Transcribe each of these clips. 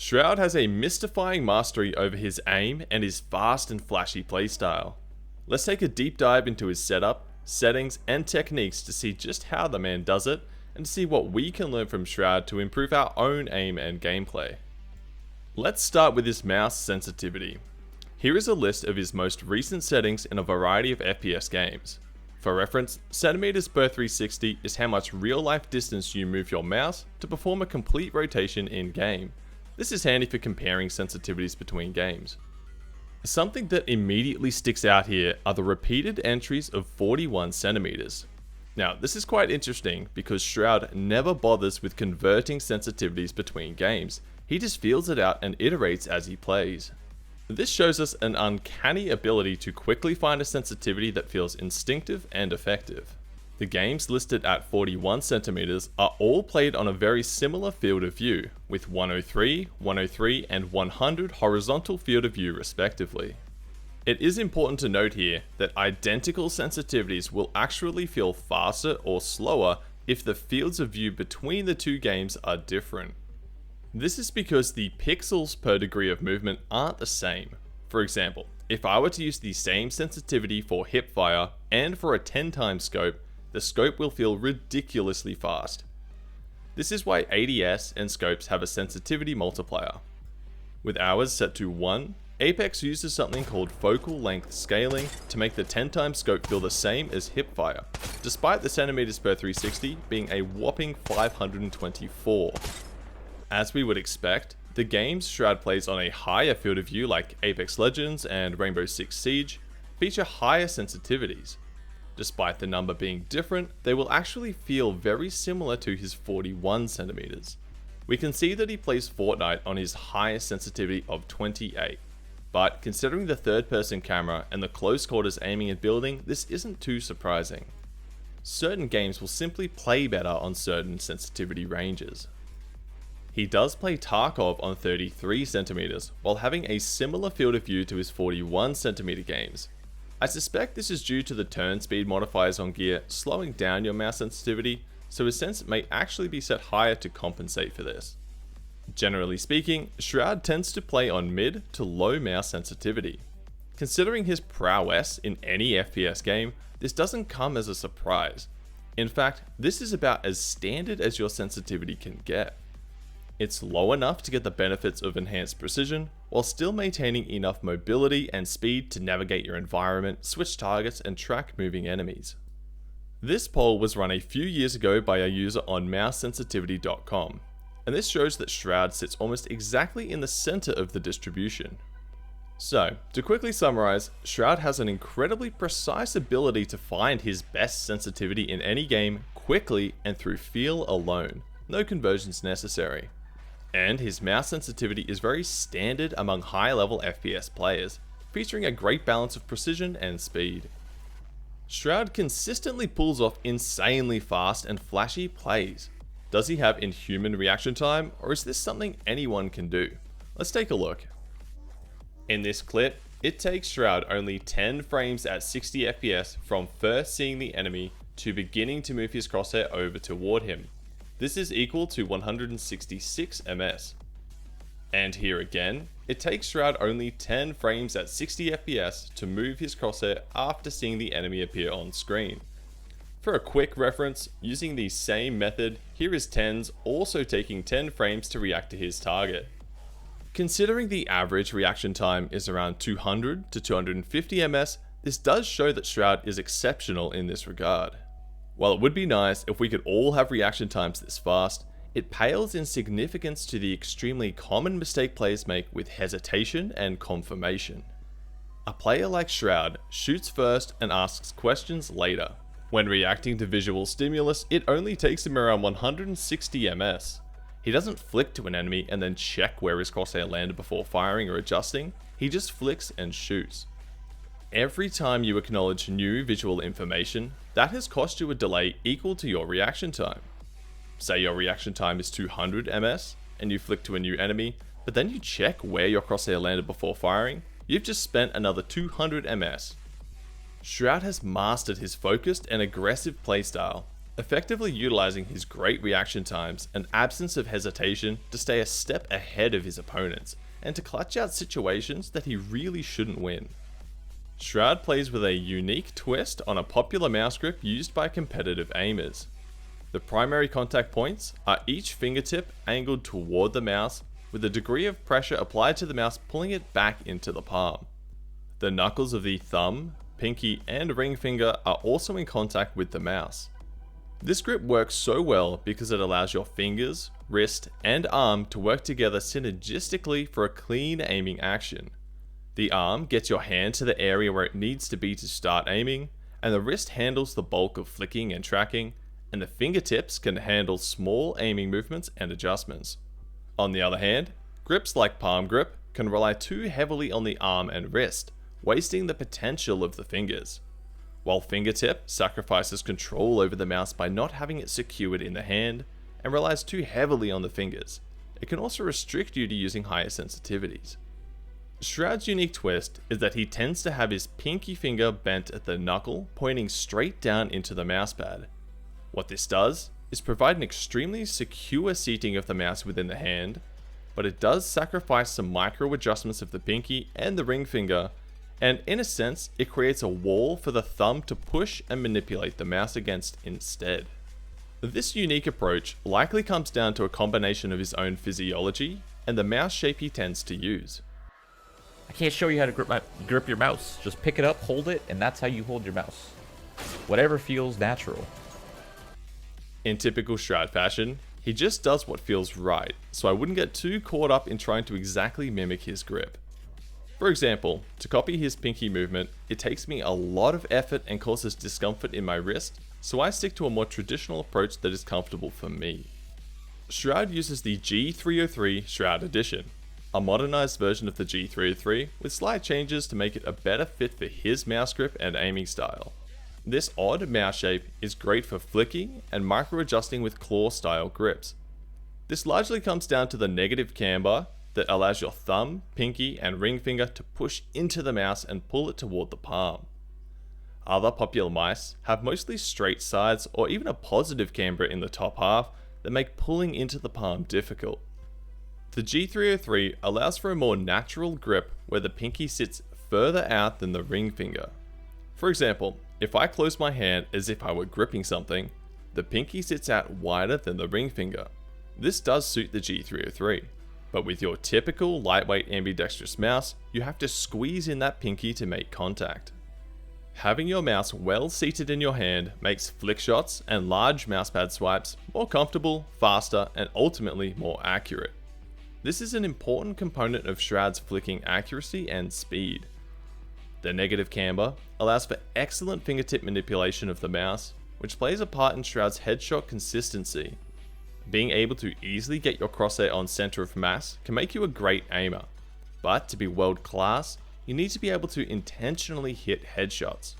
Shroud has a mystifying mastery over his aim and his fast and flashy playstyle. Let's take a deep dive into his setup, settings, and techniques to see just how the man does it, and to see what we can learn from Shroud to improve our own aim and gameplay. Let's start with his mouse sensitivity. Here is a list of his most recent settings in a variety of FPS games. For reference, centimeters per 360 is how much real-life distance you move your mouse to perform a complete rotation in-game. This is handy for comparing sensitivities between games. Something that immediately sticks out here are the repeated entries of 41 centimeters. Now, this is quite interesting because Shroud never bothers with converting sensitivities between games. He just feels it out and iterates as he plays. This shows us an uncanny ability to quickly find a sensitivity that feels instinctive and effective. The games listed at 41 centimeters are all played on a very similar field of view, with 103, 103, and 100 horizontal field of view respectively. It is important to note here that identical sensitivities will actually feel faster or slower if the fields of view between the two games are different. This is because the pixels per degree of movement aren't the same. For example, if I were to use the same sensitivity for hipfire and for a 10x scope, the scope will feel ridiculously fast. This is why ADS and scopes have a sensitivity multiplier. With ours set to 1, Apex uses something called focal length scaling to make the 10x scope feel the same as hipfire, despite the centimeters per 360 being a whopping 524. As we would expect, the games Shroud plays on a higher field of view like Apex Legends and Rainbow Six Siege feature higher sensitivities. Despite the number being different, they will actually feel very similar to his 41 centimeters. We can see that he plays Fortnite on his highest sensitivity of 28, but considering the third person camera and the close quarters aiming and building, this isn't too surprising. Certain games will simply play better on certain sensitivity ranges. He does play Tarkov on 33 centimeters, while having a similar field of view to his 41 centimeter games. I suspect this is due to the turn speed modifiers on gear slowing down your mouse sensitivity, so his sense may actually be set higher to compensate for this. Generally speaking, Shroud tends to play on mid to low mouse sensitivity. Considering his prowess in any FPS game, this doesn't come as a surprise. In fact, this is about as standard as your sensitivity can get. It's low enough to get the benefits of enhanced precision, while still maintaining enough mobility and speed to navigate your environment, switch targets, and track moving enemies. This poll was run a few years ago by a user on mousesensitivity.com, and this shows that Shroud sits almost exactly in the center of the distribution. So, to quickly summarize, Shroud has an incredibly precise ability to find his best sensitivity in any game quickly and through feel alone, no conversions necessary. And his mouse sensitivity is very standard among high-level FPS players, featuring a great balance of precision and speed. Shroud consistently pulls off insanely fast and flashy plays. Does he have inhuman reaction time, or is this something anyone can do? Let's take a look. In this clip, it takes Shroud only 10 frames at 60 FPS from first seeing the enemy to beginning to move his crosshair over toward him. This is equal to 166 ms. And here again, it takes Shroud only 10 frames at 60 FPS to move his crosshair after seeing the enemy appear on screen. For a quick reference, using the same method, here is TENS also taking 10 frames to react to his target. Considering the average reaction time is around 200 to 250 ms, this does show that Shroud is exceptional in this regard. While it would be nice if we could all have reaction times this fast, it pales in significance to the extremely common mistake players make with hesitation and confirmation. A player like Shroud shoots first and asks questions later. When reacting to visual stimulus, it only takes him around 160 ms. He doesn't flick to an enemy and then check where his crosshair landed before firing or adjusting, he just flicks and shoots. Every time you acknowledge new visual information, that has cost you a delay equal to your reaction time. Say your reaction time is 200 ms, and you flick to a new enemy, but then you check where your crosshair landed before firing, you've just spent another 200 ms. Shroud has mastered his focused and aggressive playstyle. effectively utilizing his great reaction times and absence of hesitation to stay a step ahead of his opponents and to clutch out situations that he really shouldn't win. Shroud plays with a unique twist on a popular mouse grip used by competitive aimers. The primary contact points are each fingertip angled toward the mouse, with a degree of pressure applied to the mouse pulling it back into the palm. The knuckles of the thumb, pinky, and ring finger are also in contact with the mouse. This grip works so well because it allows your fingers, wrist, and arm to work together synergistically for a clean aiming action. The arm gets your hand to the area where it needs to be to start aiming, and the wrist handles the bulk of flicking and tracking, and the fingertips can handle small aiming movements and adjustments. On the other hand, grips like palm grip can rely too heavily on the arm and wrist, wasting the potential of the fingers. While fingertip sacrifices control over the mouse by not having it secured in the hand and relies too heavily on the fingers, it can also restrict you to using higher sensitivities. Shroud's unique twist is that he tends to have his pinky finger bent at the knuckle, pointing straight down into the mousepad. What this does is provide an extremely secure seating of the mouse within the hand, but it does sacrifice some micro adjustments of the pinky and the ring finger, and in a sense, it creates a wall for the thumb to push and manipulate the mouse against instead. This unique approach likely comes down to a combination of his own physiology and the mouse shape he tends to use. I can't show you how to grip your mouse. Just pick it up, hold it, and that's how you hold your mouse. Whatever feels natural. In typical Shroud fashion, he just does what feels right, so I wouldn't get too caught up in trying to exactly mimic his grip. For example, to copy his pinky movement, it takes me a lot of effort and causes discomfort in my wrist, so I stick to a more traditional approach that is comfortable for me. Shroud uses the G303 Shroud Edition, a modernized version of the G303 with slight changes to make it a better fit for his mouse grip and aiming style. This odd mouse shape is great for flicking and micro adjusting with claw style grips. This largely comes down to the negative camber that allows your thumb, pinky, and ring finger to push into the mouse and pull it toward the palm. Other popular mice have mostly straight sides or even a positive camber in the top half that make pulling into the palm difficult. The G303 allows for a more natural grip where the pinky sits further out than the ring finger. For example, if I close my hand as if I were gripping something, the pinky sits out wider than the ring finger. This does suit the G303, but with your typical lightweight ambidextrous mouse, you have to squeeze in that pinky to make contact. Having your mouse well seated in your hand makes flick shots and large mousepad swipes more comfortable, faster, and ultimately more accurate. This is an important component of Shroud's flicking accuracy and speed. The negative camber allows for excellent fingertip manipulation of the mouse, which plays a part in Shroud's headshot consistency. Being able to easily get your crosshair on center of mass can make you a great aimer, but to be world class, you need to be able to intentionally hit headshots.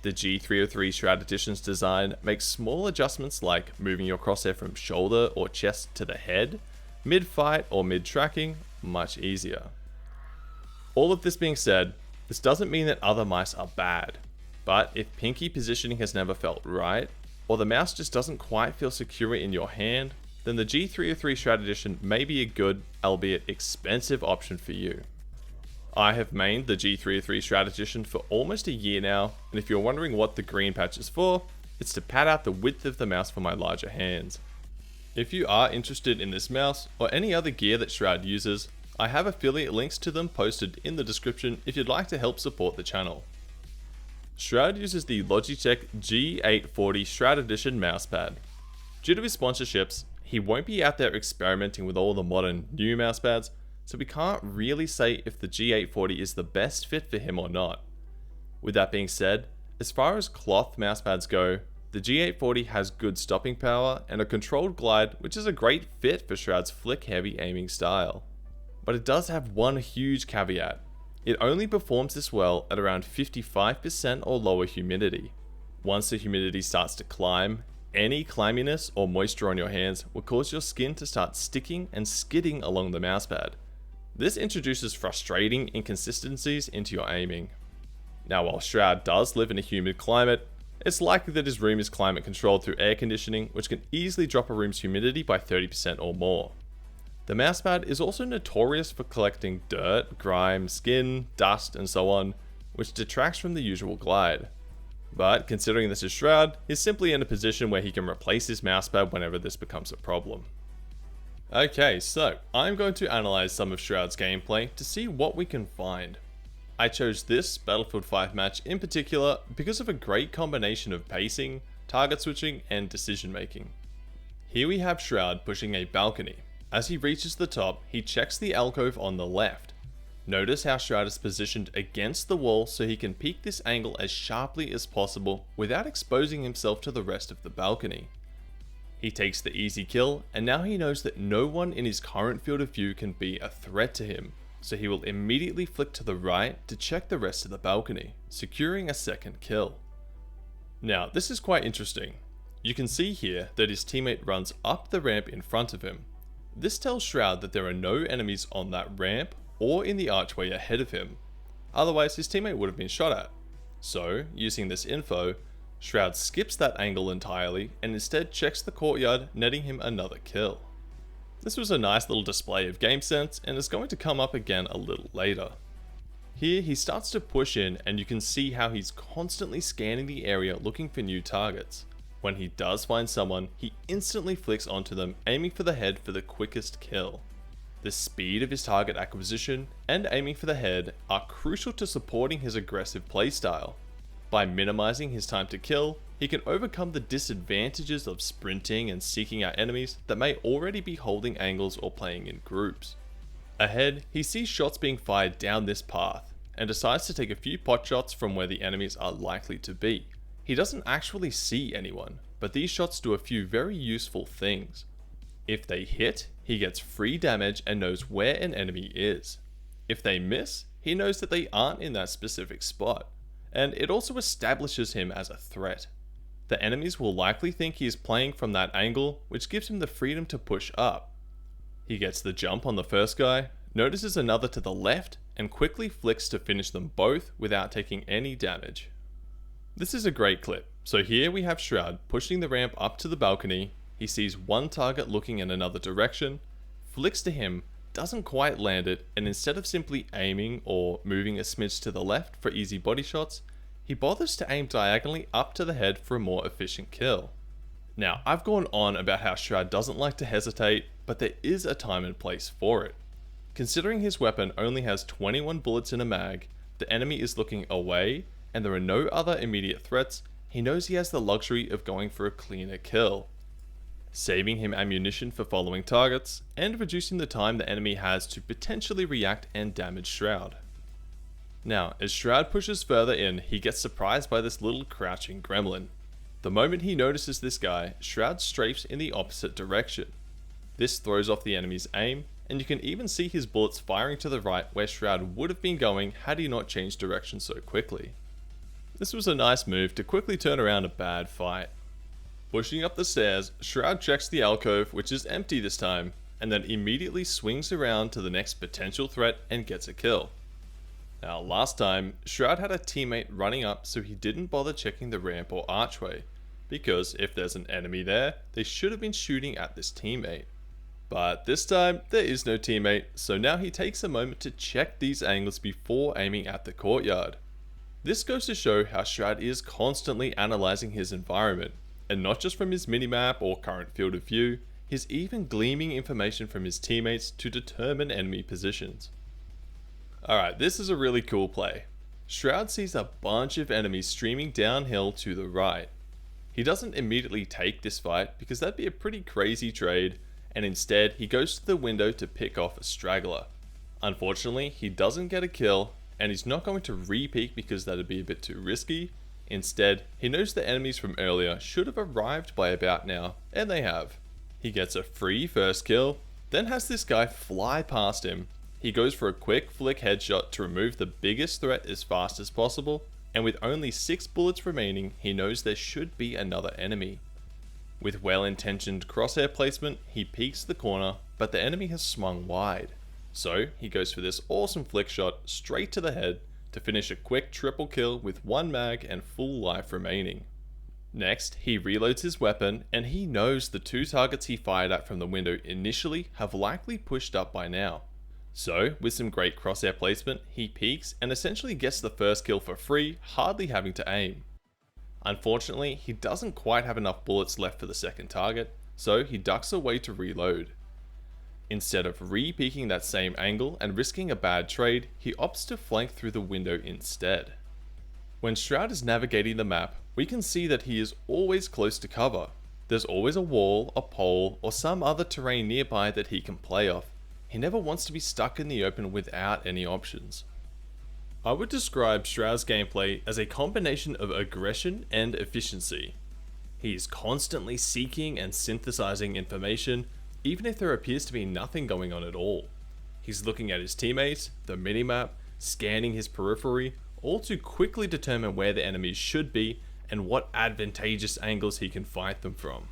The G303 Shroud Edition's design makes small adjustments like moving your crosshair from shoulder or chest to the head, mid-fight or mid-tracking, much easier. All of this being said, this doesn't mean that other mice are bad, but if pinky positioning has never felt right, or the mouse just doesn't quite feel secure in your hand, then the G303 Shroud Edition may be a good, albeit expensive option for you. I have mained the G303 Shroud Edition for almost a year now, and if you're wondering what the green patch is for, it's to pad out the width of the mouse for my larger hands. If you are interested in this mouse, or any other gear that Shroud uses, I have affiliate links to them posted in the description if you'd like to help support the channel. Shroud uses the Logitech G840 Shroud Edition mousepad. Due to his sponsorships, he won't be out there experimenting with all the modern new mousepads, so we can't really say if the G840 is the best fit for him or not. With that being said, as far as cloth mousepads go, the G840 has good stopping power and a controlled glide, which is a great fit for Shroud's flick-heavy aiming style. But it does have one huge caveat. It only performs this well at around 55% or lower humidity. Once the humidity starts to climb, any clamminess or moisture on your hands will cause your skin to start sticking and skidding along the mousepad. This introduces frustrating inconsistencies into your aiming. Now, while Shroud does live in a humid climate, It's likely that his room is climate controlled through air conditioning, which can easily drop a room's humidity by 30% or more. The Mousepad is also notorious for collecting dirt, grime, skin, dust, and so on, which detracts from the usual glide. But considering this is Shroud, he's simply in a position where he can replace his Mousepad whenever this becomes a problem. Okay, so I'm going to analyze some of Shroud's gameplay to see what we can find. I chose this Battlefield 5 match in particular because of a great combination of pacing, target switching, and decision making. Here we have Shroud pushing a balcony. As he reaches the top, he checks the alcove on the left. Notice how Shroud is positioned against the wall so he can peek this angle as sharply as possible without exposing himself to the rest of the balcony. He takes the easy kill, and now he knows that no one in his current field of view can be a threat to him, so he will immediately flick to the right to check the rest of the balcony, securing a second kill. Now, this is quite interesting. You can see here that his teammate runs up the ramp in front of him. This tells Shroud that there are no enemies on that ramp or in the archway ahead of him. Otherwise, his teammate would have been shot at. So, using this info, Shroud skips that angle entirely and instead checks the courtyard, netting him another kill. This was a nice little display of game sense and is going to come up again a little later. Here he starts to push in and you can see how he's constantly scanning the area looking for new targets. When he does find someone, he instantly flicks onto them, aiming for the head for the quickest kill. The speed of his target acquisition and aiming for the head are crucial to supporting his aggressive playstyle. By minimizing his time to kill, he can overcome the disadvantages of sprinting and seeking out enemies that may already be holding angles or playing in groups. Ahead, he sees shots being fired down this path, and decides to take a few pot shots from where the enemies are likely to be. He doesn't actually see anyone, but these shots do a few very useful things. If they hit, he gets free damage and knows where an enemy is. If they miss, he knows that they aren't in that specific spot, and it also establishes him as a threat. The enemies will likely think he is playing from that angle, which gives him the freedom to push up. He gets the jump on the first guy, notices another to the left, and quickly flicks to finish them both without taking any damage. This is a great clip. So here we have Shroud pushing the ramp up to the balcony. He sees one target looking in another direction, flicks to him, doesn't quite land it, and instead of simply aiming or moving a smidge to the left for easy body shots, he bothers to aim diagonally up to the head for a more efficient kill. Now, I've gone on about how Shroud doesn't like to hesitate, but there is a time and place for it. Considering his weapon only has 21 bullets in a mag, the enemy is looking away, and there are no other immediate threats, he knows he has the luxury of going for a cleaner kill, saving him ammunition for following targets, and reducing the time the enemy has to potentially react and damage Shroud. Now, as Shroud pushes further in, he gets surprised by this little crouching gremlin. The moment he notices this guy, Shroud strafes in the opposite direction. This throws off the enemy's aim, and you can even see his bullets firing to the right where Shroud would have been going had he not changed direction so quickly. This was a nice move to quickly turn around a bad fight. Pushing up the stairs, Shroud checks the alcove, which is empty this time, and then immediately swings around to the next potential threat and gets a kill. Now, last time, Shroud had a teammate running up so he didn't bother checking the ramp or archway, because if there's an enemy there, they should have been shooting at this teammate. But this time, there is no teammate, so now he takes a moment to check these angles before aiming at the courtyard. This goes to show how Shroud is constantly analysing his environment, and not just from his minimap or current field of view, he's even gleaming information from his teammates to determine enemy positions. Alright, this is a really cool play. Shroud sees a bunch of enemies streaming downhill to the right. He doesn't immediately take this fight because that'd be a pretty crazy trade, and instead he goes to the window to pick off a straggler. Unfortunately, he doesn't get a kill, and he's not going to re-peek because that'd be a bit too risky. Instead, he knows the enemies from earlier should have arrived by about now, and they have. He gets a free first kill, then has this guy fly past him. He goes for a quick flick headshot to remove the biggest threat as fast as possible, and with only 6 bullets remaining, he knows there should be another enemy. With well-intentioned crosshair placement, he peeks the corner, but the enemy has swung wide. So, he goes for this awesome flick shot straight to the head to finish a quick triple kill with 1 mag and full life remaining. Next, he reloads his weapon and he knows the two targets he fired at from the window initially have likely pushed up by now. So, with some great crosshair placement, he peeks and essentially gets the first kill for free, hardly having to aim. Unfortunately, he doesn't quite have enough bullets left for the second target, so he ducks away to reload. Instead of re-peeking that same angle and risking a bad trade, he opts to flank through the window instead. When Shroud is navigating the map, we can see that he is always close to cover. There's always a wall, a pole, or some other terrain nearby that he can play off. He never wants to be stuck in the open without any options. I would describe Shroud's gameplay as a combination of aggression and efficiency. He is constantly seeking and synthesizing information, even if there appears to be nothing going on at all. He's looking at his teammates, the minimap, scanning his periphery, all to quickly determine where the enemies should be and what advantageous angles he can fight them from.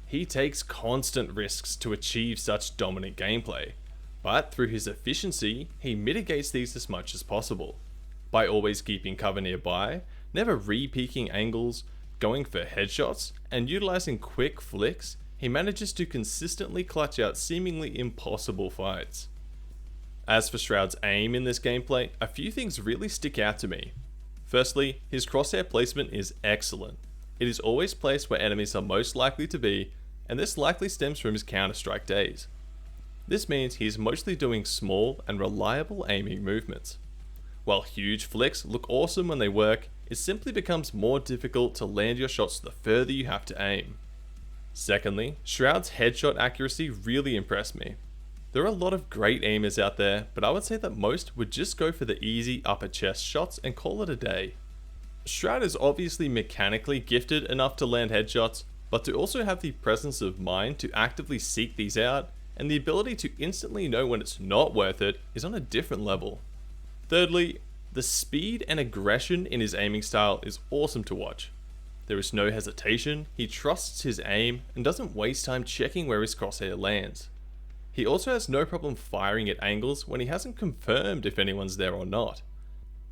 He takes constant risks to achieve such dominant gameplay, but through his efficiency, he mitigates these as much as possible. By always keeping cover nearby, never re-peeking angles, going for headshots, and utilizing quick flicks, he manages to consistently clutch out seemingly impossible fights. As for Shroud's aim in this gameplay, a few things really stick out to me. Firstly, his crosshair placement is excellent. It is always placed where enemies are most likely to be, and this likely stems from his Counter-Strike days. This means he is mostly doing small and reliable aiming movements. While huge flicks look awesome when they work, it simply becomes more difficult to land your shots the further you have to aim. Secondly, Shroud's headshot accuracy really impressed me. There are a lot of great aimers out there, but I would say that most would just go for the easy upper chest shots and call it a day. Shroud is obviously mechanically gifted enough to land headshots, but to also have the presence of mind to actively seek these out, and the ability to instantly know when it's not worth it, is on a different level. Thirdly, the speed and aggression in his aiming style is awesome to watch. There is no hesitation, he trusts his aim, and doesn't waste time checking where his crosshair lands. He also has no problem firing at angles when he hasn't confirmed if anyone's there or not.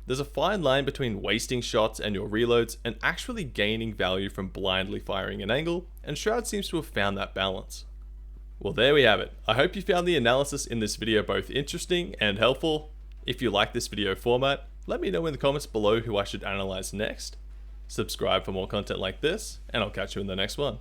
There's a fine line between wasting shots and your reloads and actually gaining value from blindly firing an angle, and Shroud seems to have found that balance. Well, there we have it. I hope you found the analysis in this video both interesting and helpful. If you like this video format, let me know in the comments below who I should analyze next. Subscribe for more content like this, and I'll catch you in the next one.